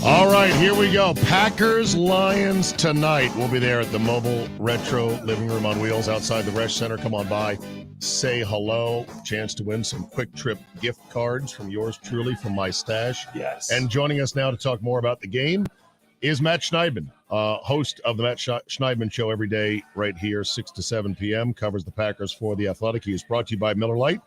All right, here we go. Packers Lions tonight. We'll be there at the Mobile Retro Living Room on Wheels outside the Resch Center. Come on by, say hello. Chance to win some Quick Trip gift cards from yours truly, from my stash. Yes. And joining us now to talk more about the game is Matt Schneidman, host of the Matt Schneidman Show every day right here, 6 to 7 p.m. Covers the Packers for The Athletic. He is brought to you by Miller Lite,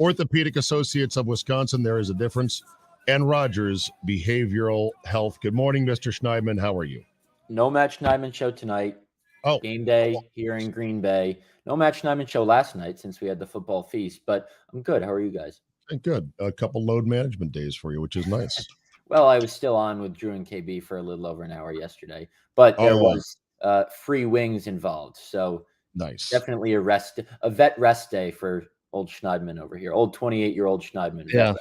Orthopedic Associates of Wisconsin. There is a difference. And Rogers Behavioral Health. Good morning, Mr. Schneidman. How are you? No Matt Schneidman Show tonight. Oh. Game day here in Green Bay. No Matt Schneidman Show last night since we had the football feast, but I'm good. How are you guys? Good. A couple load management days for you, which is nice. Well, I was still on with Drew and KB for a little over an hour yesterday, but there was free wings involved. So nice. Definitely a vet rest day for old Schneidman over here. Old 28-year-old Schneidman. Yeah.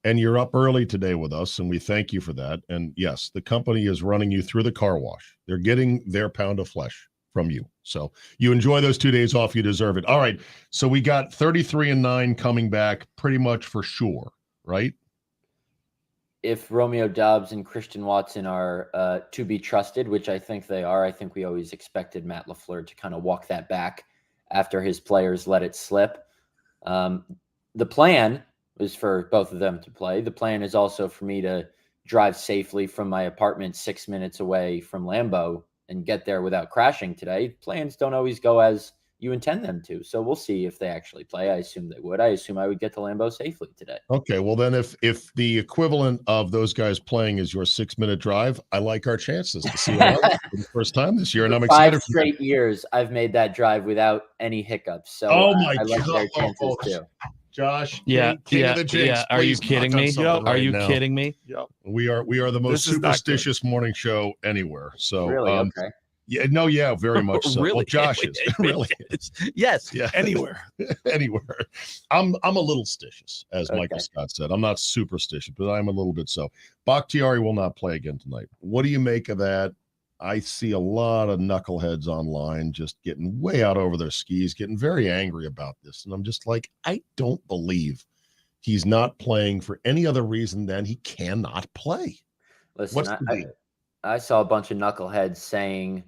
And you're up early today with us, and we thank you for that. And yes, the company is running you through the car wash. They're getting their pound of flesh from you. So you enjoy those 2 days off. You deserve it. All right. So we got 33-9 coming back pretty much for sure, right? If Romeo Doubs and Christian Watson are to be trusted, which I think they are, I think we always expected Matt LaFleur to kind of walk that back after his players let it slip. The plan is for both of them to play. The plan is also for me to drive safely from my apartment 6 minutes away from Lambeau and get there without crashing today. Plans don't always go as you intend them to. So we'll see if they actually play. I assume they would. I assume I would get to Lambeau safely today. Okay. Well, then if the equivalent of those guys playing is your 6-minute drive, I like our chances to see it for the first time this year. And I'm excited. 5 straight years I've made that drive without any hiccups. So I like their chances too. Josh, yeah. Of the jinx, Are you kidding me? Are you kidding me? Yep. We are the most superstitious morning show anywhere. So really, okay. Yeah, very much so. Really? Well, Josh is. Really is. Yes. Yeah. Anywhere. Anywhere. I'm a little stitious, as Michael Scott said. I'm not superstitious, but I'm a little bit so. Bakhtiari will not play again tonight. What do you make of that? I see a lot of knuckleheads online just getting way out over their skis, getting very angry about this. And I'm just like, I don't believe he's not playing for any other reason than he cannot play. Listen, I saw a bunch of knuckleheads saying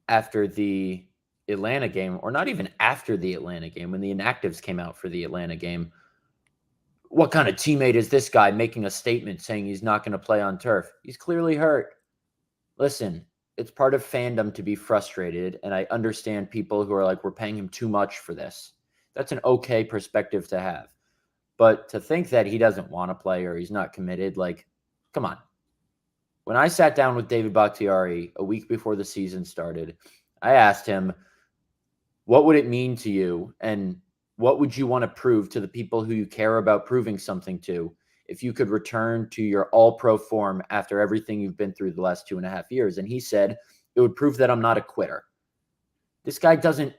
after the Atlanta game, or not even after the Atlanta game, when the inactives came out for the Atlanta game, what kind of teammate is this guy making a statement saying he's not going to play on turf? He's clearly hurt. Listen, it's part of fandom to be frustrated, and I understand people who are like, we're paying him too much for this. That's an okay perspective to have. But to think that he doesn't want to play or he's not committed, like, come on. When I sat down with David Bakhtiari a week before the season started, I asked him, what would it mean to you, and what would you want to prove to the people who you care about proving something to if you could return to your all-pro form after everything you've been through the last 2.5 years? And he said, it would prove that I'm not a quitter. This guy doesn't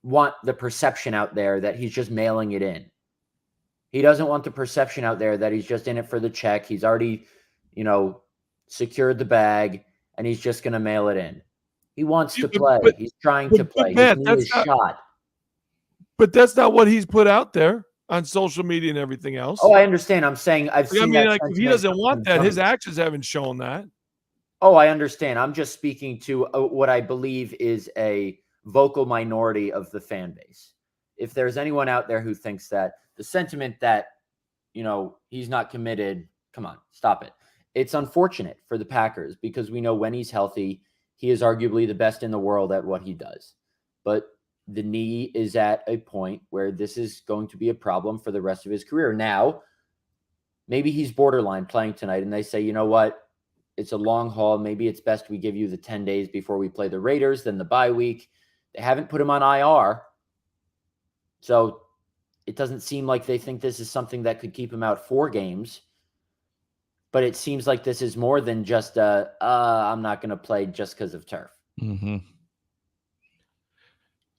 want the perception out there that he's just mailing it in. He doesn't want the perception out there that he's just in it for the check. He's already, secured the bag, and he's just going to mail it in. He wants to play. He's trying to play. His knee is shot. But that's not what he's put out there on social media and everything else. Oh, I understand. I'm saying I've seen that. If he doesn't want that, his actions haven't shown that. Oh, I understand. I'm just speaking to what I believe is a vocal minority of the fan base. If there's anyone out there who thinks that the sentiment that, he's not committed, come on, stop it. It's unfortunate for the Packers because we know when he's healthy, he is arguably the best in the world at what he does. But the knee is at a point where this is going to be a problem for the rest of his career. Now, maybe he's borderline playing tonight, and they say, you know what? It's a long haul. Maybe it's best we give you the 10 days before we play the Raiders, then the bye week. They haven't put him on IR. So it doesn't seem like they think this is something that could keep him out 4 games. But it seems like this is more than just I'm not going to play just because of turf. Mm-hmm.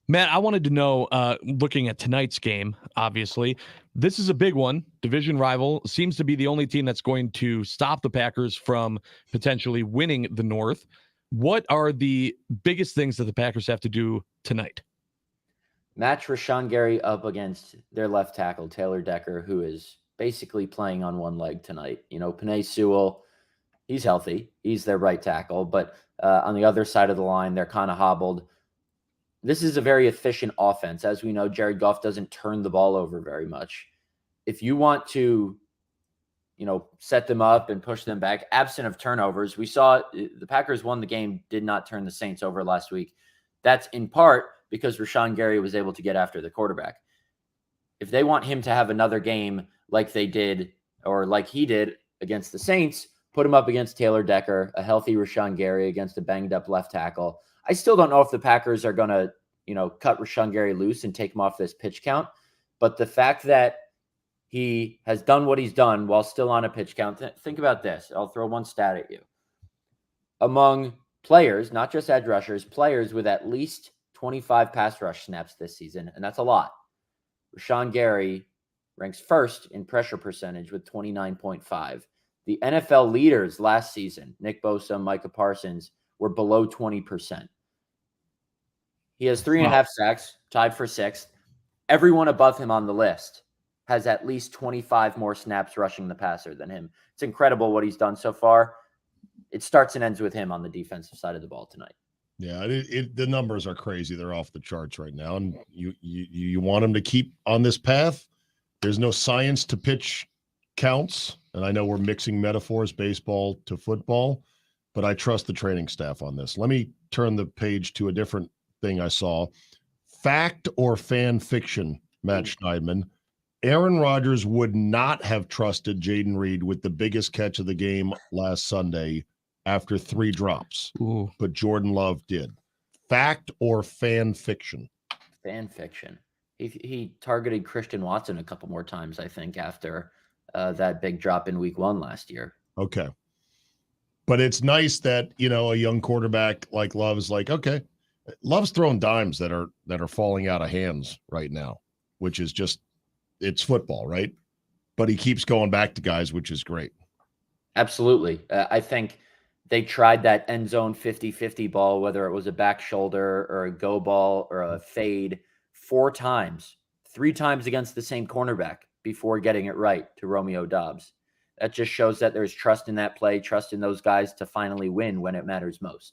Matt, I wanted to know, looking at tonight's game, obviously, this is a big one. Division rival seems to be the only team that's going to stop the Packers from potentially winning the North. What are the biggest things that the Packers have to do tonight? Match Rashawn Gary up against their left tackle, Taylor Decker, who is basically playing on one leg tonight. Penei Sewell He's healthy. He's their right tackle. But on the other side of the line, they're kind of hobbled. This is a very efficient offense. As we know, Jared Goff doesn't turn the ball over very much. If you want to, set them up and push them back, absent of turnovers, we saw the Packers won the game, did not turn the Saints over last week. That's in part because Rashawn Gary was able to get after the quarterback. If they want him to have another game like they did or like he did against the Saints, put him up against Taylor Decker, a healthy Rashawn Gary against a banged up left tackle. I still don't know if the Packers are going to, cut Rashawn Gary loose and take him off this pitch count. But the fact that he has done what he's done while still on a pitch count, think about this. I'll throw one stat at you. Among players, not just edge rushers, players with at least 25 pass rush snaps this season, and that's a lot. Rashawn Gary ranks first in pressure percentage with 29.5. The NFL leaders last season, Nick Bosa, Micah Parsons, were below 20%. He has 3.5 sacks, tied for 6th. Everyone above him on the list has at least 25 more snaps rushing the passer than him. It's incredible what he's done so far. It starts and ends with him on the defensive side of the ball tonight. Yeah, the numbers are crazy. They're off the charts right now. And you want him to keep on this path. There's no science to pitch counts. And I know we're mixing metaphors, baseball to football, but I trust the training staff on this. Let me turn the page to a different thing I saw. Fact or fan fiction, Matt Schneidman. Aaron Rodgers would not have trusted Jaden Reed with the biggest catch of the game last Sunday after 3 drops. Ooh. But Jordan Love did. Fact or fan fiction? Fan fiction. He targeted Christian Watson a couple more times, I think, after that big drop in week 1 last year. Okay. But it's nice that, a young quarterback like Love is like, okay, Love's throwing dimes that are falling out of hands right now, which is just, it's football, right? But he keeps going back to guys, which is great. Absolutely. I think they tried that end zone 50-50 ball, whether it was a back shoulder or a go ball or a fade, 4 times, 3 times against the same cornerback before getting it right to Romeo Doubs. That just shows that there's trust in that play, trust in those guys to finally win when it matters most.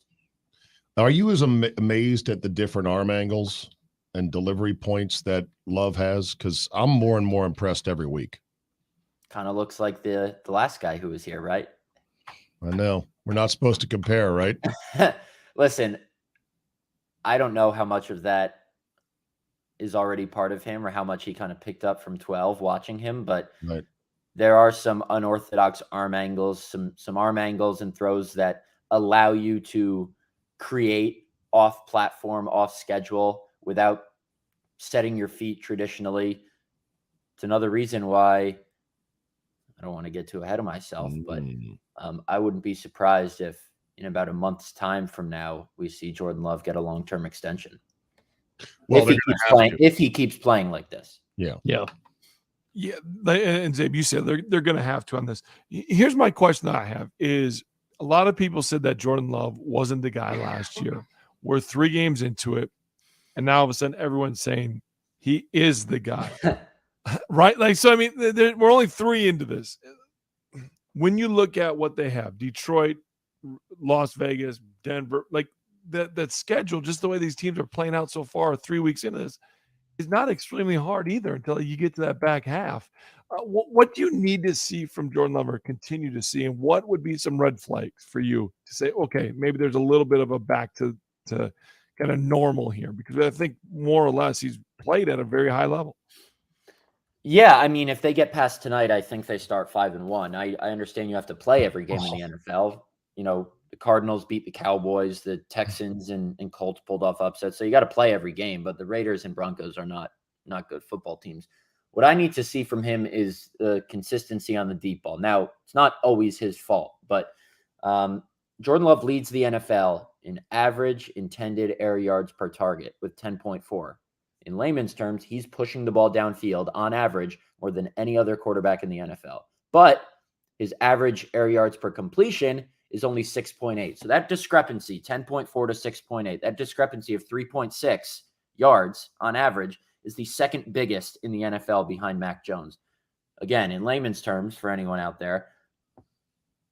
Are you as amazed at the different arm angles and delivery points that Love has? Because I'm more and more impressed every week. Kind of looks like the last guy who was here, right? I know. We're not supposed to compare, right? Listen, I don't know how much of that is already part of him or how much he kind of picked up from 12 watching him, but Right. There are some unorthodox arm angles, some arm angles and throws that allow you to create off platform, off schedule without setting your feet traditionally. It's another reason why I don't want to get too ahead of myself, but I wouldn't be surprised if in about a month's time from now, we see Jordan Love get a long-term extension. Well, if he keeps playing like this. Yeah. Yeah. Yeah. And Czabe, you said they're going to have to on this. Here's my question that I have is a lot of people said that Jordan Love wasn't the guy last year. We're 3 games into it. And now all of a sudden everyone's saying he is the guy. Right? Like, so, I mean, we're only 3 into this. When you look at what they have, Detroit, Las Vegas, Denver, like that schedule, just the way these teams are playing out so far, 3 weeks into this, is not extremely hard either until you get to that back half. What do you need to see from Jordan Love or continue to see, and what would be some red flags for you to say, okay, maybe there's a little bit of a back to kind of normal here? Because I think more or less he's played at a very high level. Yeah, I mean, if they get past tonight, I think they start 5-1. I understand you have to play every game in the NFL. You know, the Cardinals beat the Cowboys, the Texans and Colts pulled off upsets. So you got to play every game, but the Raiders and Broncos are not good football teams. What I need to see from him is the consistency on the deep ball. Now, it's not always his fault, but Jordan Love leads the NFL in average intended air yards per target with 10.4. In layman's terms, he's pushing the ball downfield on average more than any other quarterback in the NFL. But his average air yards per completion is only 6.8. So that discrepancy, 10.4 to 6.8, that discrepancy of 3.6 yards on average is the second biggest in the NFL behind Mac Jones. Again, in layman's terms, for anyone out there,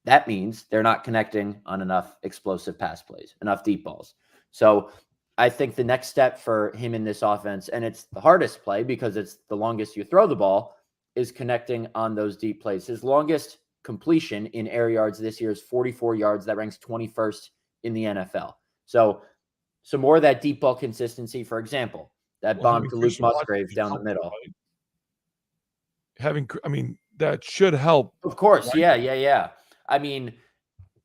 that means they're not connecting on enough explosive pass plays, enough deep balls. So I think the next step for him in this offense, and it's the hardest play because it's the longest you throw the ball, is connecting on those deep plays. His longest completion in air yards this year is 44 yards. That ranks 21st in the NFL. So some more of that deep ball consistency, for example, that bomb to Luke Musgrave down the middle. That should help. Of course. Right? Yeah. I mean,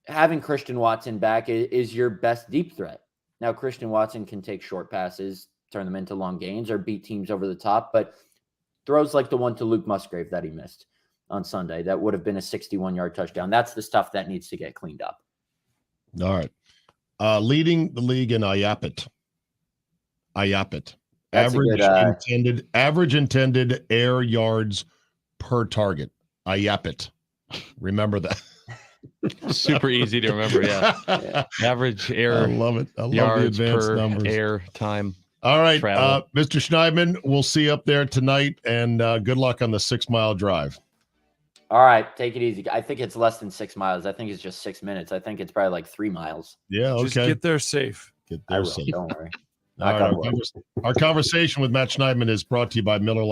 having Christian Watson back is your best deep threat. Now, Christian Watson can take short passes, turn them into long gains, or beat teams over the top, but throws like the one to Luke Musgrave that he missed on Sunday, that would have been a 61-yard touchdown. That's the stuff that needs to get cleaned up. All right. Leading the league in IAPIT. Average intended air yards per target. IAPIT. Remember that. Super easy to remember. Yeah. Average air. I love it. I love yards the advanced per numbers. Air time. All right. Mr. Schneidman, we'll see you up there tonight, and good luck on the 6-mile drive. All right. Take it easy. I think it's less than 6 miles. I think it's just 6 minutes. I think it's probably like 3 miles. Yeah. Okay. Just get there safe. Get there I will. safe. Don't worry. All right. Our conversation with Matt Schneidman is brought to you by Miller Lite.